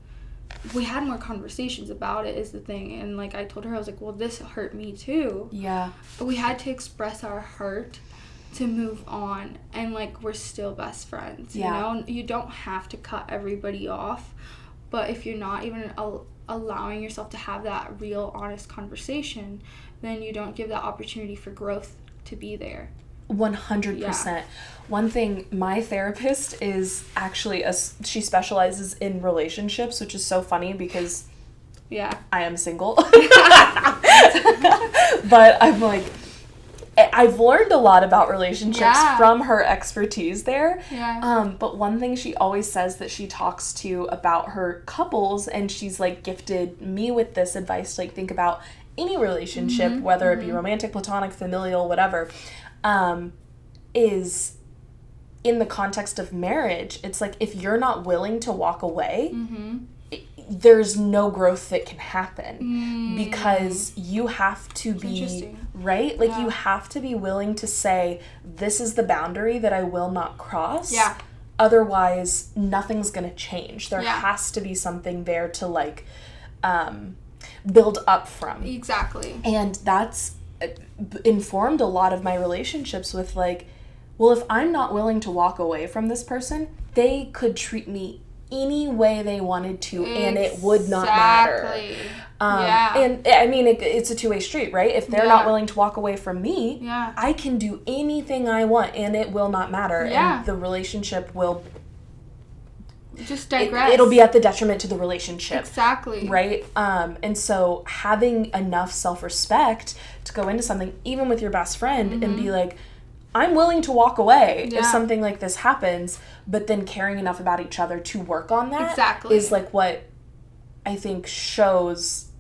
we had more conversations about it is the thing. And, like, I told her, I was like, well, this hurt me too. Yeah. But we had to express our hurt to move on, and, like, we're still best friends, you know? You don't have to cut everybody off, but if you're not even allowing yourself to have that real, honest conversation, then you don't give that opportunity for growth to be there. 100%. Yeah. One thing, my therapist is actually, she specializes in relationships, which is so funny because I am single. But I'm like, I've learned a lot about relationships from her expertise there. Yeah. But one thing she always says that she talks to about her couples, and she's, like, gifted me with this advice to, like, think about any relationship, whether it be romantic, platonic, familial, whatever, is in the context of marriage. It's like, if you're not willing to walk away, there's no growth that can happen, because you have to be, right? Like, you have to be willing to say, this is the boundary that I will not cross. Yeah. Otherwise, nothing's going to change. There has to be something there to, like, build up from. Exactly. And that's informed a lot of my relationships with, like, well, if I'm not willing to walk away from this person, they could treat me any way they wanted to, and it would not matter. And I mean, it's a two-way street, right? If they're not willing to walk away from me, I can do anything I want, and it will not matter. And the relationship will just digress. It'll be at the detriment to the relationship. Exactly. Right? And so having enough self-respect to go into something, even with your best friend, and be like, I'm willing to walk away if something like this happens, but then caring enough about each other to work on that is, like, what I think shows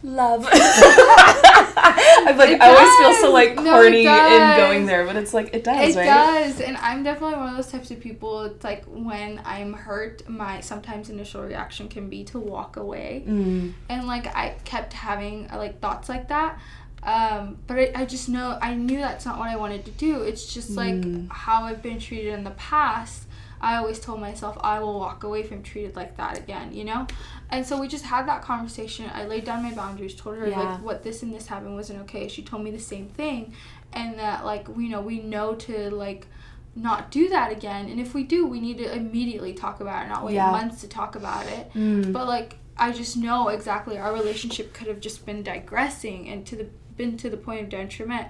love. I'm like, I always feel so, like, corny in going there, but it's like, it does, right? It does, and I'm definitely one of those types of people. It's like, when I'm hurt, my sometimes initial reaction can be to walk away. And, like, I kept having, like, thoughts like that. But I just know, I knew that's not what I wanted to do. It's just like how I've been treated in the past. I always told myself I will walk away from treated like that again, you know? And so we just had that conversation. I laid down my boundaries, told her like what this and this happened wasn't okay. She told me the same thing, and that like we know to like not do that again. And if we do, we need to immediately talk about it, not wait months to talk about it. But like I just know exactly our relationship could have just been digressing and been to the point of detriment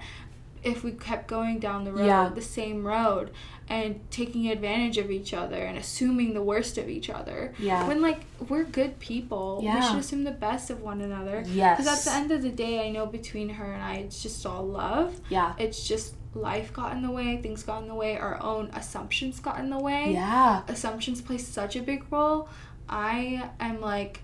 if we kept going down the road, the same road, and taking advantage of each other and assuming the worst of each other. When, like, we're good people. We should assume the best of one another. Because at the end of the day, I know between her and I, it's just all love. It's just life got in the way, things got in the way, our own assumptions got in the way. Assumptions play such a big role. I am, like...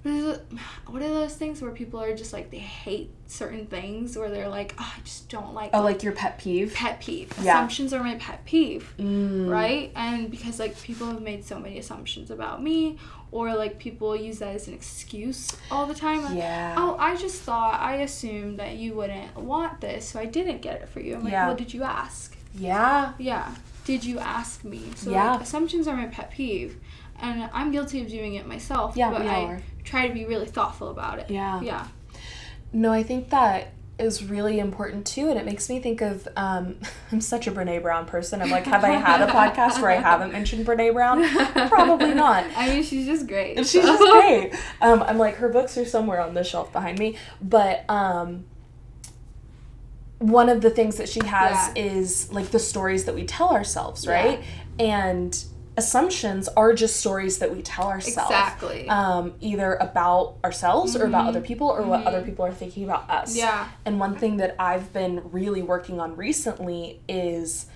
What are those things where people are just like they hate certain things, where they're like, oh, I just don't like like your pet peeve? Pet peeve. Assumptions are my pet peeve, right? And because like people have made so many assumptions about me, or like people use that as an excuse all the time. Like, oh, I assumed that you wouldn't want this, so I didn't get it for you. I'm like, well, did you ask? Did you ask me? So like, assumptions are my pet peeve. And I'm guilty of doing it myself, but I try to be really thoughtful about it. No, I think that is really important, too, and it makes me think of, I'm such a Brene Brown person. I'm like, have I had a podcast where I haven't mentioned Brene Brown? Probably not. I mean, she's just great. She's just great. I'm like, her books are somewhere on the shelf behind me, but one of the things that she has is, like, the stories that we tell ourselves, right? And... assumptions are just stories that we tell ourselves. Exactly. Either about ourselves or about other people or what other people are thinking about us. And one thing that I've been really working on recently is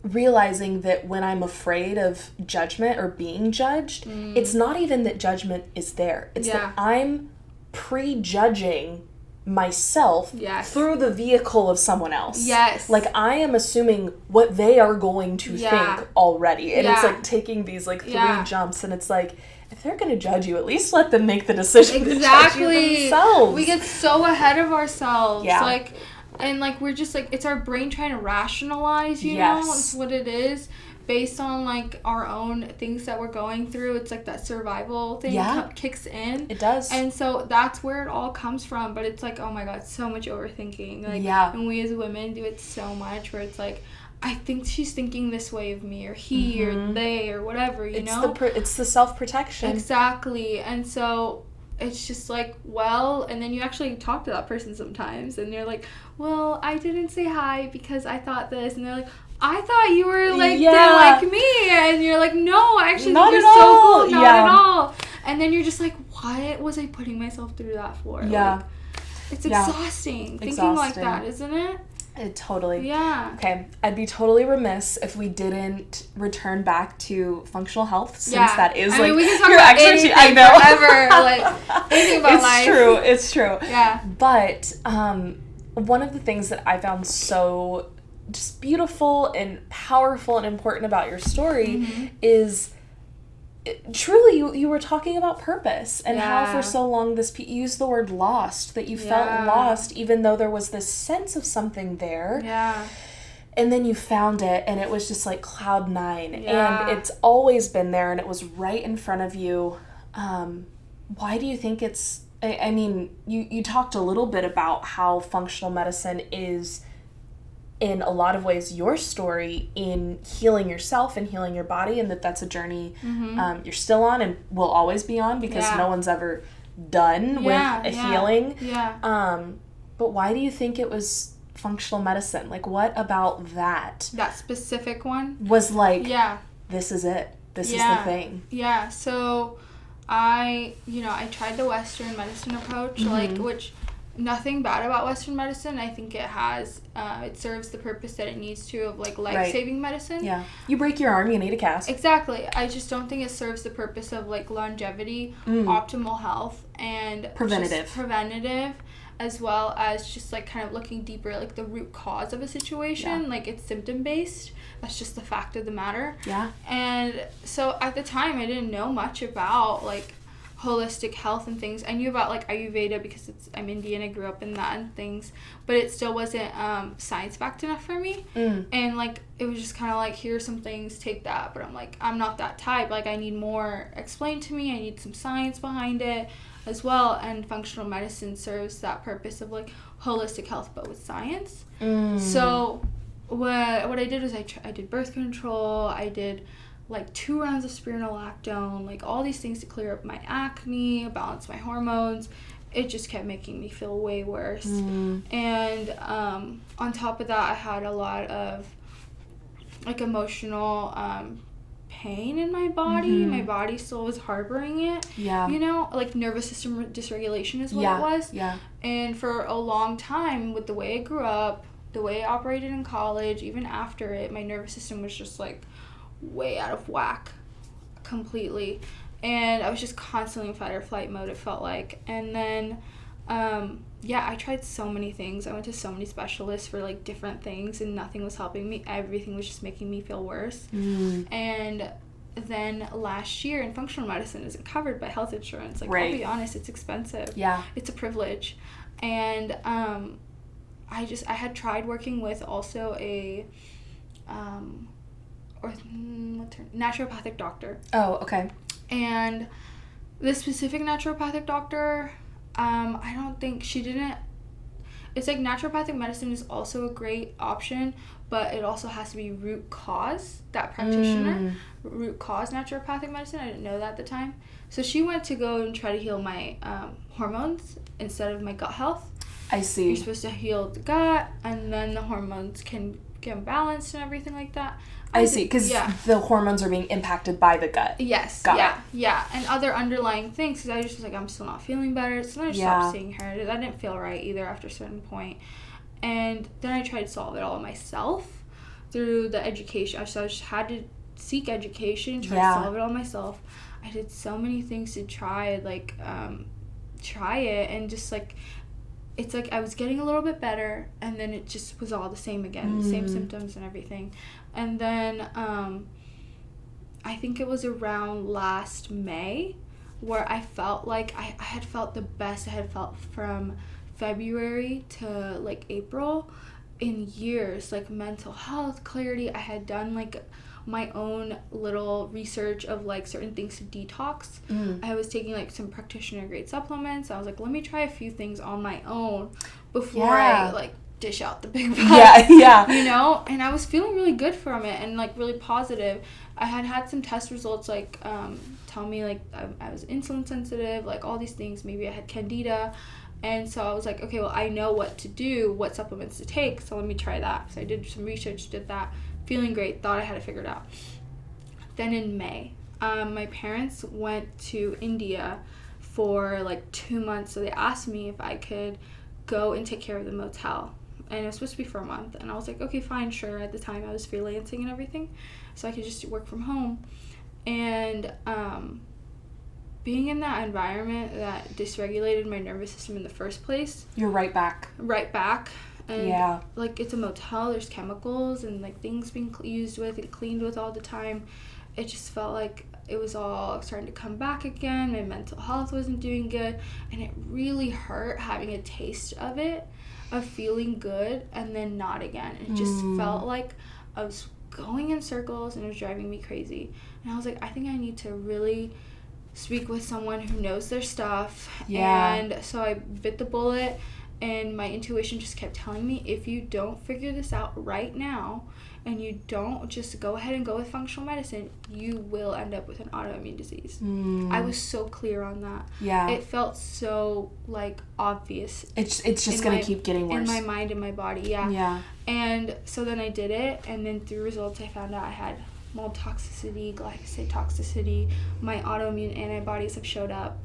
realizing that when I'm afraid of judgment or being judged, it's not even that judgment is there. It's that I'm prejudging myself through the vehicle of someone else. Like, I am assuming what they are going to think already. And it's like taking these like 3 jumps, and it's like, if they're going to judge you, at least let them make the decision to judge you themselves. We get so ahead of ourselves. Like, and like we're just like, it's our brain trying to rationalize, you know, it's what it is. Based on, like, our own things that we're going through. It's like that survival thing kicks in. It does. And so that's where it all comes from. But it's like, oh, my God, so much overthinking. Like, and we as women do it so much where it's like, I think she's thinking this way of me, or he or they or whatever, you know? It's the self-protection. Exactly. And so... it's just like, well, and then you actually talk to that person sometimes, and they're like, well, I didn't say hi because I thought this, and they're like, I thought you were like, didn't like me, and you're like, no, I actually think you're so cool, not at all, and then you're just like, what was I putting myself through that for? Like, it's exhausting thinking like that, isn't it? It totally. Okay, I'd be totally remiss if we didn't return back to functional health, since that is like we can talk about anything I know. forever. Like, thinking about life. It's true. But one of the things that I found so just beautiful and powerful and important about your story is truly you were talking about purpose, and how for so long you used the word lost, that you felt lost even though there was this sense of something there, and then you found it, and it was just like cloud 9, and it's always been there, and it was right in front of you. Why do you think it's, I mean, you talked a little bit about how functional medicine is in a lot of ways your story in healing yourself and healing your body, and that's a journey you're still on and will always be on, because no one's ever done with a healing. But why do you think it was functional medicine? Like, what about that specific one was like, this is it, this is the thing? So I tried the Western medicine approach, like, which nothing bad about Western medicine. I think it has, it serves the purpose that it needs to, of like life-saving medicine. You break your arm, you need a cast. Exactly. I just don't think it serves the purpose of like longevity, optimal health, and preventative, as well as just like kind of looking deeper at like the root cause of a situation. Like, it's symptom-based. That's just the fact of the matter. And so at the time I didn't know much about like holistic health and things. I knew about like Ayurveda because I'm Indian, I grew up in that and things, but it still wasn't science backed enough for me. And like it was just kind of like, here's some things, take that. But I'm like, I'm not that type. Like I need more explained to me. I need some science behind it as well. And functional medicine serves that purpose of like holistic health but with science. So what I did was I did birth control. I did like 2 rounds of spironolactone, like all these things to clear up my acne, balance my hormones. It just kept making me feel way worse. And on top of that, I had a lot of like emotional pain in my body. My body still was harboring it. You know, like nervous system dysregulation is what it was. And for a long time, with the way I grew up, the way I operated in college, even after it, my nervous system was just like way out of whack completely. And I was just constantly in fight or flight mode, it felt like. And then I tried so many things. I went to so many specialists for like different things and nothing was helping me. Everything was just making me feel worse. And then last year, and functional medicine isn't covered by health insurance, like I'll be honest, it's expensive. It's a privilege. And I had tried working with also a naturopathic doctor. Oh, okay. And this specific naturopathic doctor, I don't think she didn't. It's like naturopathic medicine is also a great option, but it also has to be root cause, that practitioner. Root cause naturopathic medicine. I didn't know that at the time. So she went to go and try to heal my hormones instead of my gut health. I see. You're supposed to heal the gut, and then the hormones can get balanced and everything like that. I see, because the hormones are being impacted by the gut. Yes. And other underlying things, because I just was like, I'm still not feeling better. So then I stopped seeing her. That didn't feel right either after a certain point. And then I tried to solve it all myself through the education. So I just had to seek education, try to solve it all myself. I did so many things to try it, and just like, it's like I was getting a little bit better, and then it just was all the same again, the same symptoms and everything. And then I think it was around last May where I felt like I had felt the best I had felt from February to like April in years, like mental health, clarity. I had done like my own little research of like certain things to detox. I was taking like some practitioner grade supplements. I was like, let me try a few things on my own before I like dish out the big bucks. You know, and I was feeling really good from it and like really positive. I had some test results like tell me like I was insulin sensitive, like all these things. Maybe I had candida. And so I was like, okay, well, I know what to do, what supplements to take, so let me try that. So I did some research, did that, feeling great, thought I had it figured out. Then in May, my parents went to India for like 2 months, so they asked me if I could go and take care of the motel. And it was supposed to be for a month. And I was like, okay, fine, sure. At the time, I was freelancing and everything, so I could just work from home. And being in that environment that dysregulated my nervous system in the first place. You're right back. And like it's a motel, there's chemicals and like things being used with and cleaned with all the time. It just felt like it was all starting to come back again. My mental health wasn't doing good, and it really hurt having a taste of it, of feeling good and then not again. It just felt like I was going in circles and it was driving me crazy. And I was like, I think I need to really speak with someone who knows their stuff. And so I bit the bullet, and my intuition just kept telling me, if you don't figure this out right now and you don't just go ahead and go with functional medicine, you will end up with an autoimmune disease. I was so clear on that. It felt so like obvious. It's just gonna keep getting worse in my mind and my body. And so then I did it, and then through results I found out I had mold toxicity, glyphosate toxicity. My autoimmune antibodies have showed up.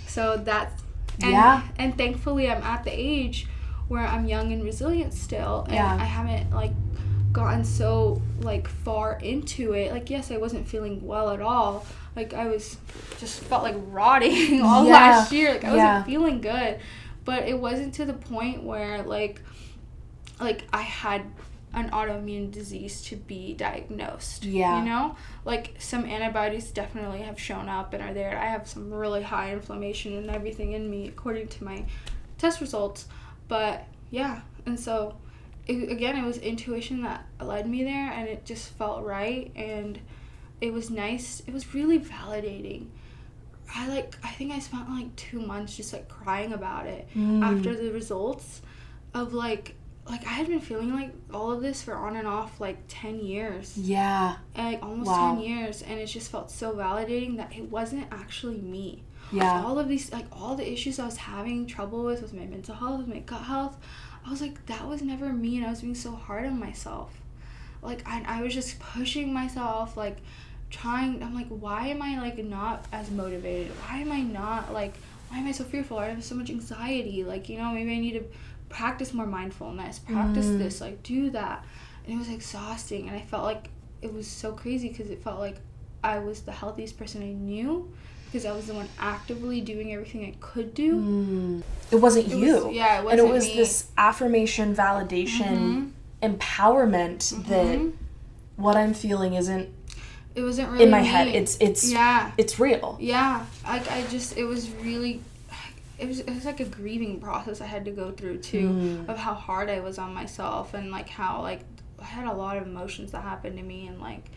So that's and thankfully I'm at the age where I'm young and resilient still, and I haven't like gotten so like far into it. Like, yes, I wasn't feeling well at all. Like I was just felt like rotting all last year. Like I wasn't feeling good, but it wasn't to the point where like I had an autoimmune disease to be diagnosed. Yeah. You know? Like, some antibodies definitely have shown up and are there. I have some really high inflammation and everything in me according to my test results. But, yeah. And so, it was intuition that led me there, and it just felt right, and it was nice. It was really validating. I think I spent, like, 2 months just, like, crying about it after the results of, like, I had been feeling like all of this for on and off, like, 10 years. Yeah. And, like, almost 10 years. And it just felt so validating that it wasn't actually me. Yeah. All of these, like, all the issues I was having trouble with my mental health, with my gut health, I was like, that was never me. And I was being so hard on myself. Like, I was just pushing myself, like, trying. I'm like, why am I, like, not as motivated? Why am I not, like, why am I so fearful? I have so much anxiety. Like, you know, maybe I need to practice more mindfulness, practice this, like, do that. And it was exhausting, and I felt like it was so crazy because it felt like I was the healthiest person I knew because I was the one actively doing everything I could do. It wasn't you. It wasn't and it was me. this affirmation, validation, empowerment that what I'm feeling isn't it wasn't really in my me. head. It's real. Yeah. It was really, it was like a grieving process I had to go through too, of how hard I was on myself, and like how, like, I had a lot of emotions that happened to me, and like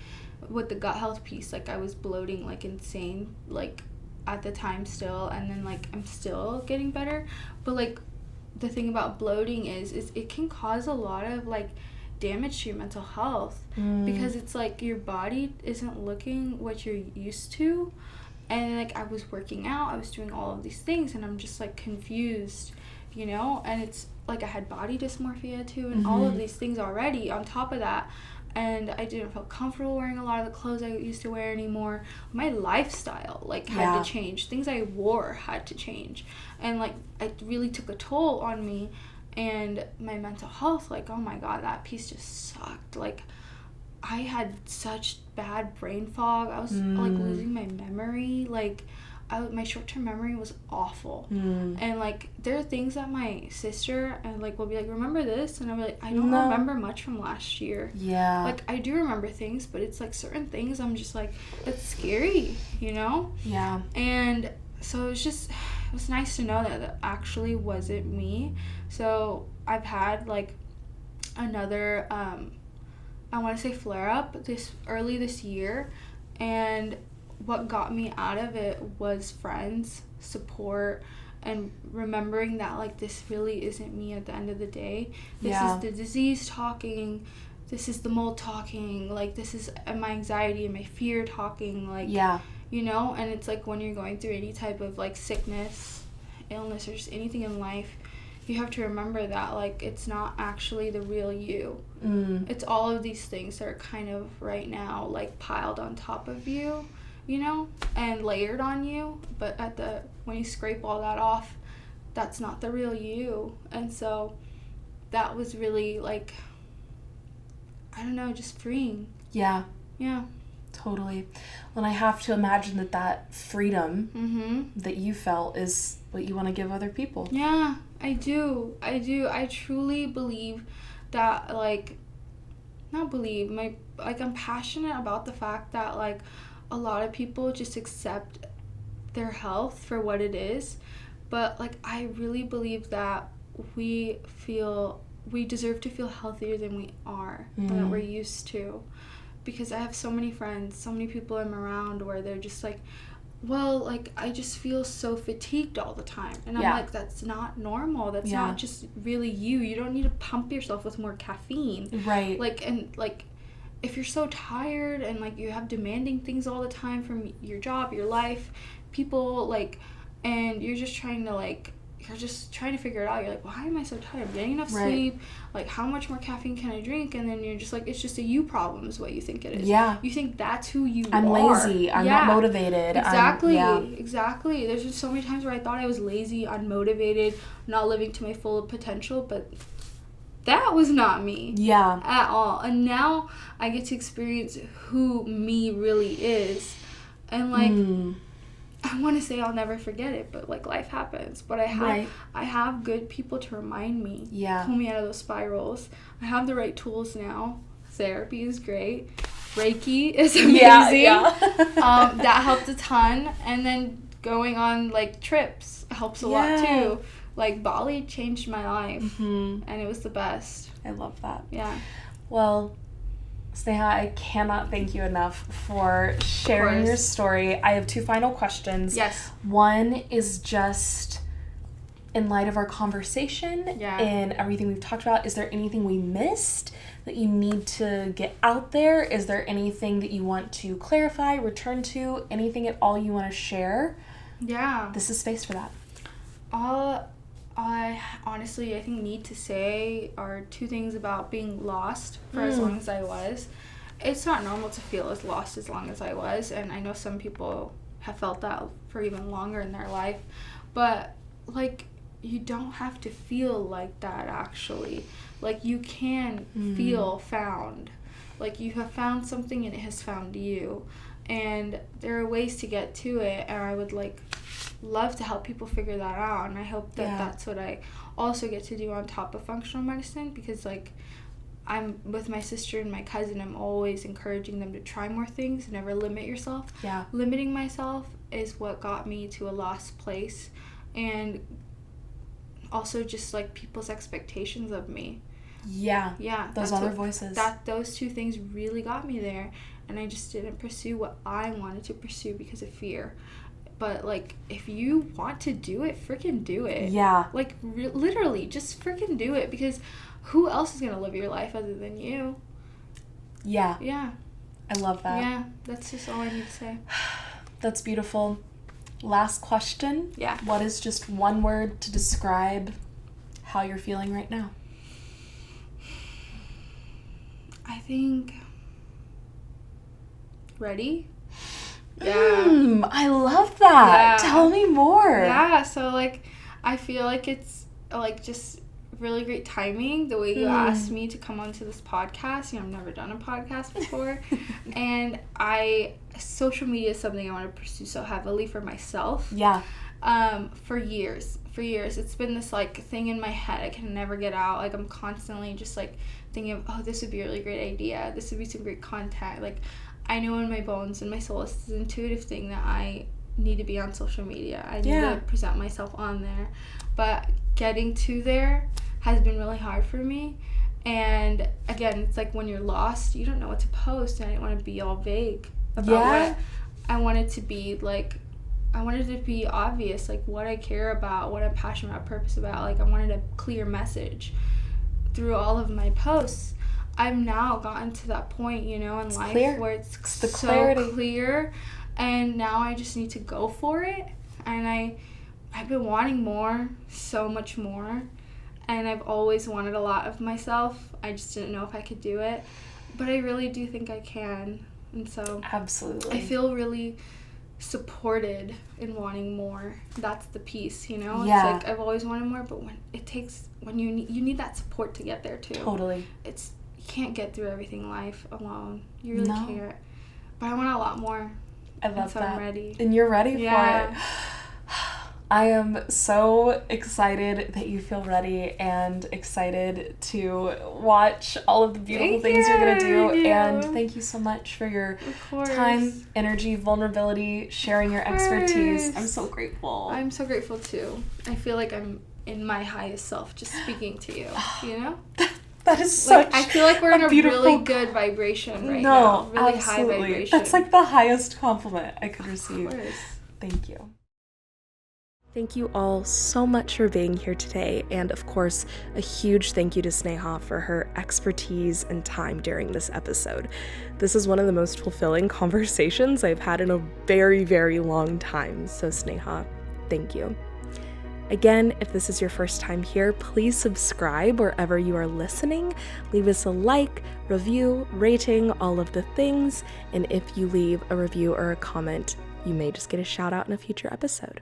with the gut health piece, like, I was bloating like insane, like, at the time still, and then, like, I'm still getting better, but, like, the thing about bloating is it can cause a lot of, like, damage to your mental health because it's like your body isn't looking what you're used to. And, like, I was working out, I was doing all of these things, and I'm just, like, confused, you know? And it's, like, I had body dysmorphia, too, and all of these things already on top of that. And I didn't feel comfortable wearing a lot of the clothes I used to wear anymore. My lifestyle, like, had to change. Things I wore had to change. And, like, it really took a toll on me. And my mental health, like, oh, my God, that piece just sucked. Like, I had such bad brain fog. I was, like, losing my memory. Like, my short-term memory was awful. And, like, there are things that my sister, like, will be like, remember this? And I'll be like, I don't remember much from last year. Yeah. Like, I do remember things, but it's, like, certain things I'm just, like, it's scary, you know? Yeah. And so it was nice to know that actually wasn't me. So I've had, like, another, I want to say flare-up early this year, and what got me out of it was friends, support, and remembering that, like, this really isn't me at the end of the day. This is the disease talking, this is the mold talking, like, this is my anxiety and my fear talking, like, you know? And it's like when you're going through any type of, like, sickness, illness, or just anything in life, you have to remember that, like, it's not actually the real you. It's all of these things that are kind of right now, like, piled on top of you, you know, and layered on you. But when you scrape all that off, that's not the real you. And so that was really, like, I don't know, just freeing. Yeah. Yeah. Totally. And I have to imagine that freedom that you felt is what you want to give other people. Yeah, I do. I truly believe that, like, I'm passionate about the fact that, like, a lot of people just accept their health for what it is. But, like, I really believe that we deserve to feel healthier than we are, than that we're used to. Because I have so many friends, so many people I'm around where they're just like, well, like, I just feel so fatigued all the time. And I'm like, that's not normal. That's not just really you. You don't need to pump yourself with more caffeine. Right. Like, and, like, if you're so tired and, like, you have demanding things all the time from your job, your life, people, like, and you're just trying to figure it out. You're like, why am I so tired? I'm getting enough sleep. Like, how much more caffeine can I drink? And then you're just like, it's just a you problem is what you think it is. Yeah. You think that's who you are. I'm lazy. I'm not motivated. Exactly. There's just so many times where I thought I was lazy, unmotivated, not living to my full potential, but that was not me. Yeah. At all. And now I get to experience who me really is. And, like, I want to say I'll never forget it, but like life happens. But I have good people to remind me, pull me out of those spirals. I have the right tools now. Therapy is great. Reiki is amazing. That helped a ton. And then going on like trips helps a lot too. Like Bali changed my life, and it was the best. I love that. Yeah. Well, Sneha, I cannot thank you enough for sharing your story. I have 2 final questions. Yes. One is just in light of our conversation and everything we've talked about, is there anything we missed that you need to get out there? Is there anything that you want to clarify, return to, anything at all you want to share? Yeah. This is space for that. I honestly, I think need to say are 2 things about being lost for as long as I was. It's not normal to feel as lost as long as I was, and I know some people have felt that for even longer in their life, but like you don't have to feel like that actually. Like you can feel found. Like you have found something and it has found you, and there are ways to get to it, and I would like love to help people figure that out, and I hope that that's what I also get to do on top of functional medicine, because like I'm with my sister and my cousin, I'm always encouraging them to try more things, never limit yourself. Limiting myself is what got me to a lost place, and also just like people's expectations of me. Those other voices, those 2 things really got me there, and I just didn't pursue what I wanted to pursue because of fear. But, like, if you want to do it, freaking do it. Like, literally, just freaking do it, because who else is going to live your life other than you? I love that. That's just all I need to say. That's beautiful. Last question. What is just one word to describe how you're feeling right now? I think ready. I love that. Tell me more. So like I feel like it's like just really great timing the way you asked me to come onto this podcast. You know, I've never done a podcast before. And social media is something I want to pursue so heavily for myself. For years it's been this like thing in my head I can never get out. Like I'm constantly just like thinking of, oh, this would be a really great idea, this would be some great content. Like I know in my bones and my soul it's this intuitive thing that I need to be on social media. I need to present myself on there. But getting to there has been really hard for me. And again, it's like when you're lost, you don't know what to post, and I didn't want to be all vague about what I wanted to be. Like I wanted to be obvious, like what I care about, what I'm passionate about, purpose about. Like I wanted a clear message through all of my posts. I've now gotten to that point, you know, in life where it's the so clarity. Clear, and now I just need to go for it. And I've been wanting more, so much more, and I've always wanted a lot of myself. I just didn't know if I could do it, but I really do think I can. And so absolutely, I feel really supported in wanting more. That's the piece, you know. It's like I've always wanted more, but when you need that support to get there too. Totally. You can't get through everything in life alone. You really can't. But I want a lot more. I love that. I'm ready. And you're ready for it. I am so excited that you feel ready and excited to watch all of the beautiful things you're going to do. And thank you so much for your time, energy, vulnerability, sharing your expertise. I'm so grateful. I'm so grateful too. I feel like I'm in my highest self just speaking to you, you know? That is such I feel like we're in a really good vibration right now. Really high vibration. That's like the highest compliment I could receive. Of course. Thank you. Thank you all so much for being here today, and of course, a huge thank you to Sneha for her expertise and time during this episode. This is one of the most fulfilling conversations I've had in a very, very long time, so Sneha, thank you. Again, if this is your first time here, please subscribe wherever you are listening. Leave us a like, review, rating, all of the things, and if you leave a review or a comment, you may just get a shout out in a future episode.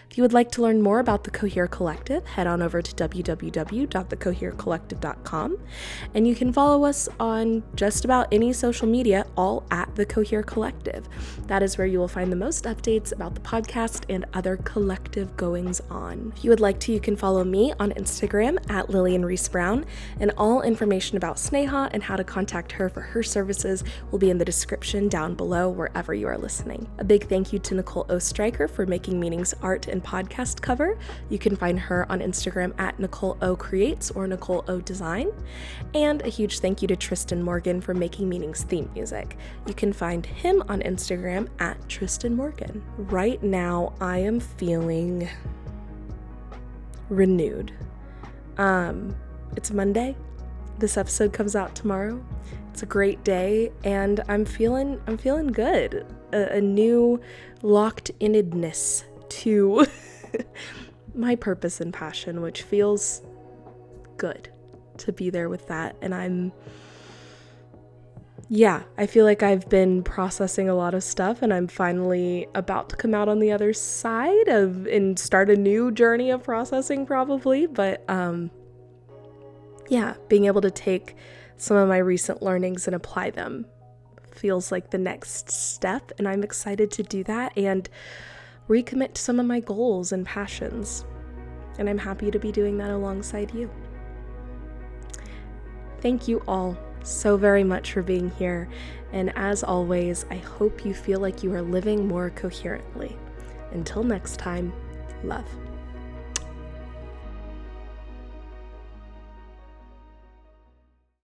If you would like to learn more about the Cohere Collective, head on over to www.thecoherecollective.com, and you can follow us on just about any social media, all at the Cohere Collective. That is where you will find the most updates about the podcast and other collective goings on. If you would like to, you can follow me on Instagram at Reese Brown, and all information about Sneha and how to contact her for her services will be in the description down below wherever you are listening. A big thank you to Nicole Oesterreicher for making Meaning's art and podcast cover. You can find her on Instagram at Nicole O Creates or Nicole O Design. And a huge thank you to Tristan Morgan for making Meaning's theme music. You can find him on Instagram at Tristan Morgan. Right now, I am feeling renewed. It's Monday. This episode comes out tomorrow. It's a great day, and I'm feeling good. A new locked-innedness to my purpose and passion, which feels good to be there with that. And I feel like I've been processing a lot of stuff, and I'm finally about to come out on the other side and start a new journey of processing probably. But being able to take some of my recent learnings and apply them feels like the next step, and I'm excited to do that and recommit to some of my goals and passions. And I'm happy to be doing that alongside you. Thank you all so very much for being here. And as always, I hope you feel like you are living more coherently. Until next time, love.